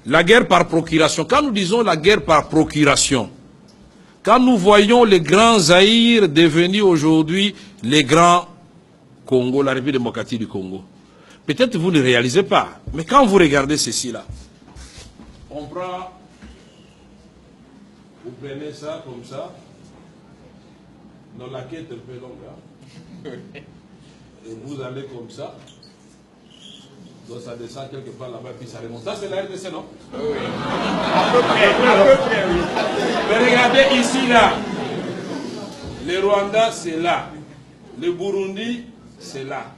La guerre par procuration. Quand nous disons la guerre par procuration, quand nous voyons les grands Zaïre devenir aujourd'hui les grands Congo, la République démocratique du Congo, peut-être vous ne réalisez pas, mais quand vous regardez ceci-là, on prend, vous prenez ça comme ça, dans la quête un peu longue, hein? Et vous allez comme ça, donc ça descend quelque part là-bas, puis ça remonte. Ça c'est la RDC, non? Oui. À peu près, oui. Mais regardez ici, là, le Rwanda, c'est là, le Burundi, c'est là.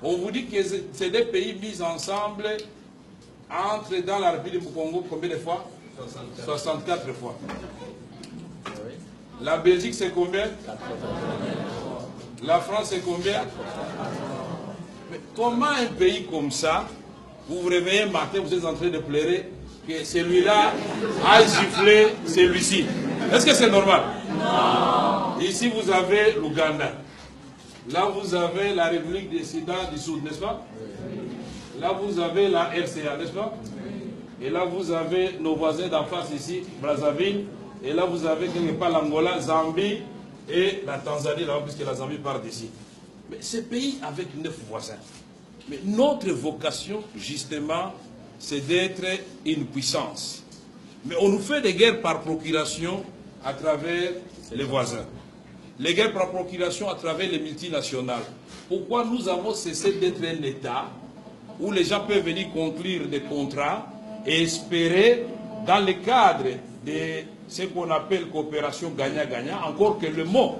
On vous dit que c'est des pays mis ensemble, entrent dans la République du Congo combien de fois? 64 fois. La Belgique, c'est combien? La France, c'est combien? Mais comment un pays comme ça, vous vous réveillez un matin, vous êtes en train de pleurer que celui-là a giflé celui-ci? Est-ce que c'est normal? Non. Ici, vous avez l'Ouganda. Là, vous avez la République des Soudan du Sud, n'est-ce pas? Là, vous avez la RCA, n'est-ce pas? Et là, vous avez nos voisins d'en face ici, Brazzaville. Et là, vous avez quelque part l'Angola, Zambie et la Tanzanie, là, puisque la Zambie part d'ici. Mais ces pays avec 9 voisins. Mais notre vocation, justement, c'est d'être une puissance. Mais on nous fait des guerres par procuration à travers les voisins. Les guerres par procuration à travers les multinationales. Pourquoi nous avons cessé d'être un État où les gens peuvent venir conclure des contrats et espérer, dans le cadre de ce qu'on appelle coopération gagnant-gagnant, encore que le mot,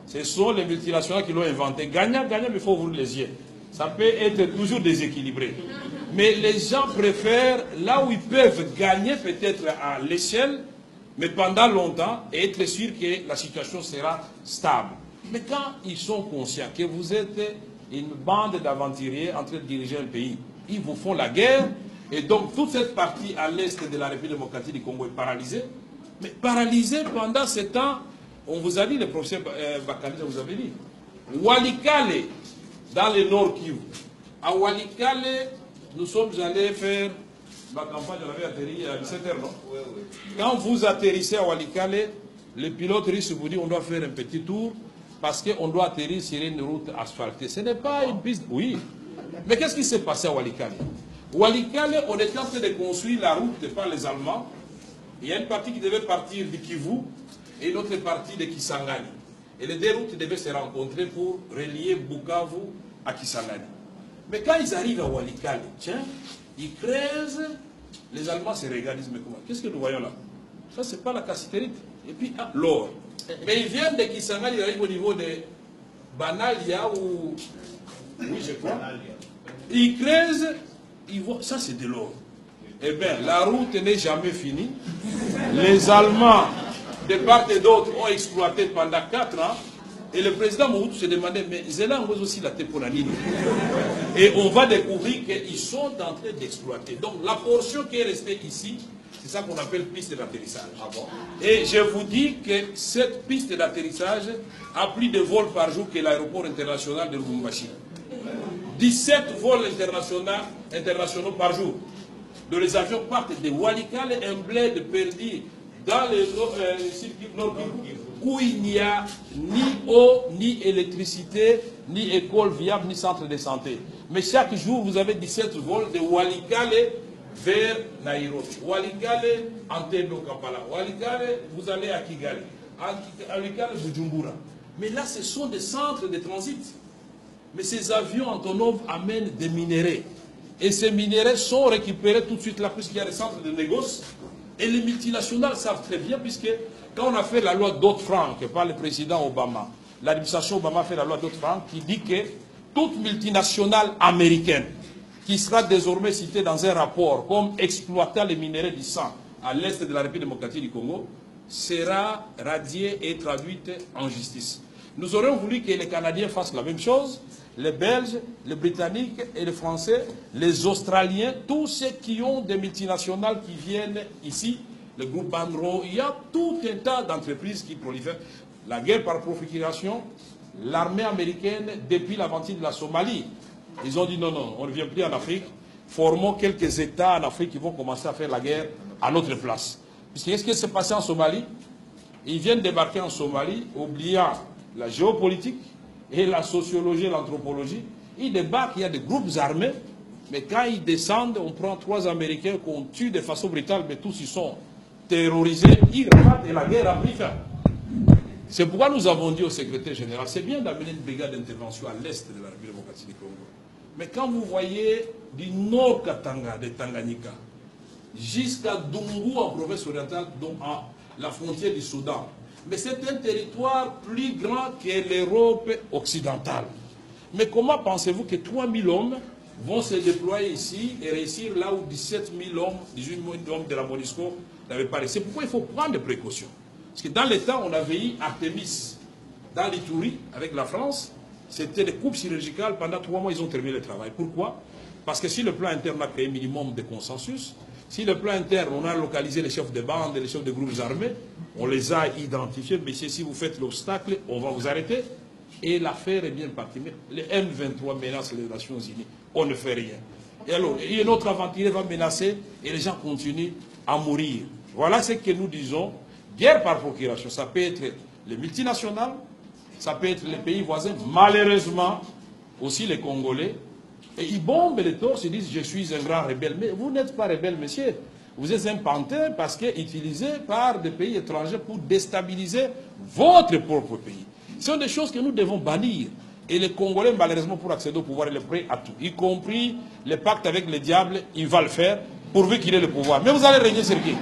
ce sont les multinationales qui l'ont inventé. Gagnant-gagnant, mais il faut ouvrir les yeux. Ça peut être toujours déséquilibré. Mais les gens préfèrent là où ils peuvent gagner peut-être à l'échelle, mais pendant longtemps, et être sûr que la situation sera stable. Mais quand ils sont conscients que vous êtes une bande d'aventuriers en train de diriger un pays, ils vous font la guerre, et donc toute cette partie à l'est de la République démocratique du Congo est paralysée. Mais paralysée pendant ce temps, on vous a dit, le professeur Bakali, vous avez dit, Walikale, dans le nord Kivu. À Walikale, nous sommes allés faire ma campagne, on avait atterri à 17h, non? Oui, oui. Quand vous atterrissez à Walikale, le pilote russe vous dit on doit faire un petit tour parce qu'on doit atterrir sur une route asphaltée. Ce n'est pas une piste, oui. Mais qu'est-ce qui s'est passé à Walikale? Walikale, on était en train de construire la route par les Allemands. Il y a une partie qui devait partir de Kivu et une autre partie de Kisangani. Et les deux routes devaient se rencontrer pour relier Bukavu à Kisangani. Mais quand ils arrivent à Walikale, tiens, ils creusent, les Allemands se regardent, ils disent, mais comment? Qu'est-ce que nous voyons là? Ça, c'est pas la cassiterite. Et puis, ah, l'or. Mais ils viennent de Kisangani, ils arrivent au niveau de Banalia ou... Oui, je crois. Ils creusent, ils voient, ça c'est de l'or. Eh bien, la route n'est jamais finie. Les Allemands, de part et d'autre, ont exploité pendant 4 ans. Et le président Mobutu se demandait, mais Zélan pose aussi la Teponanine. Et on va découvrir qu'ils sont en train d'exploiter. Donc la portion qui est restée ici, c'est ça qu'on appelle piste d'atterrissage. Ah bon? Et je vous dis que cette piste d'atterrissage a plus de vols par jour que l'aéroport international de Lubumbashi. 17 vols internationaux par jour. Donc les avions partent de Walikale, un bled perdu dans le circuit nord où il n'y a ni eau, ni électricité, ni école viable, ni centre de santé. Mais chaque jour, vous avez 17 vols de Walikale vers Nairobi. Walikale, Entebbe, Kampala. Walikale, vous allez à Kigali. Walikale, Bujumbura. Mais là, ce sont des centres de transit. Mais ces avions Antonov amènent des minéraux. Et ces minéraux sont récupérés tout de suite là, puisqu'il y a des centres de négoce. Et les multinationales savent très bien, puisque quand on a fait la loi Dodd-Frank par le président Obama, l'administration Obama a fait la loi Dodd-Frank qui dit que toute multinationale américaine qui sera désormais citée dans un rapport comme exploitant les minéraux du sang à l'est de la République démocratique du Congo sera radiée et traduite en justice. Nous aurions voulu que les Canadiens fassent la même chose, les Belges, les Britanniques et les Français, les Australiens, tous ceux qui ont des multinationales qui viennent ici, le groupe Andro, il y a tout un tas d'entreprises qui prolifèrent. La guerre par procuration, l'armée américaine, depuis l'aventure de la Somalie, ils ont dit non, non, on ne vient plus en Afrique, formons quelques États en Afrique qui vont commencer à faire la guerre à notre place. Puisque qu'est-ce qui s'est passé en Somalie? Ils viennent débarquer en Somalie, oubliant la géopolitique et la sociologie et l'anthropologie. Ils débarquent, il y a des groupes armés, mais quand ils descendent, on prend 3 Américains qu'on tue de façon brutale, mais tous ils sont terrorisés, ils repartent et la guerre a pris fin. C'est pourquoi nous avons dit au secrétaire général, c'est bien d'amener une brigade d'intervention à l'est de la République démocratique du Congo. Mais quand vous voyez du nord Katanga, de Tanganyika, jusqu'à Dungu en province orientale, donc à la frontière du Soudan, mais c'est un territoire plus grand que l'Europe occidentale. Mais comment pensez-vous que 3000 hommes vont se déployer ici et réussir là où 17 000 hommes, 18 000 hommes de la MONUSCO n'avaient pas réussi? C'est pourquoi il faut prendre des précautions. Parce que dans les temps, on avait eu Artemis dans l'Itourie avec la France. C'était des coupes chirurgicales. Pendant 3 mois, ils ont terminé le travail. Pourquoi? Parce que si le plan interne a créé un minimum de consensus, si le plan interne, on a localisé les chefs de bande et les chefs de groupes armés, on les a identifiés, mais si vous faites l'obstacle, on va vous arrêter. Et l'affaire est bien partie. Mais les M23 menacent les Nations Unies. On ne fait rien. Et alors, et notre aventurier va menacer et les gens continuent à mourir. Voilà ce que nous disons. Guerre par procuration, ça peut être les multinationales, ça peut être les pays voisins, malheureusement aussi les Congolais. Et ils bombent les torses, ils disent je suis un grand rebelle. Mais vous n'êtes pas rebelle, monsieur. Vous êtes un pantin parce que utilisé par des pays étrangers pour déstabiliser votre propre pays. Ce sont des choses que nous devons bannir. Et les Congolais, malheureusement, pour accéder au pouvoir, ils sont prêts à tout. Y compris les pactes avec le diable, il va le faire, pourvu qu'il ait le pouvoir. Mais vous allez régner sur qui?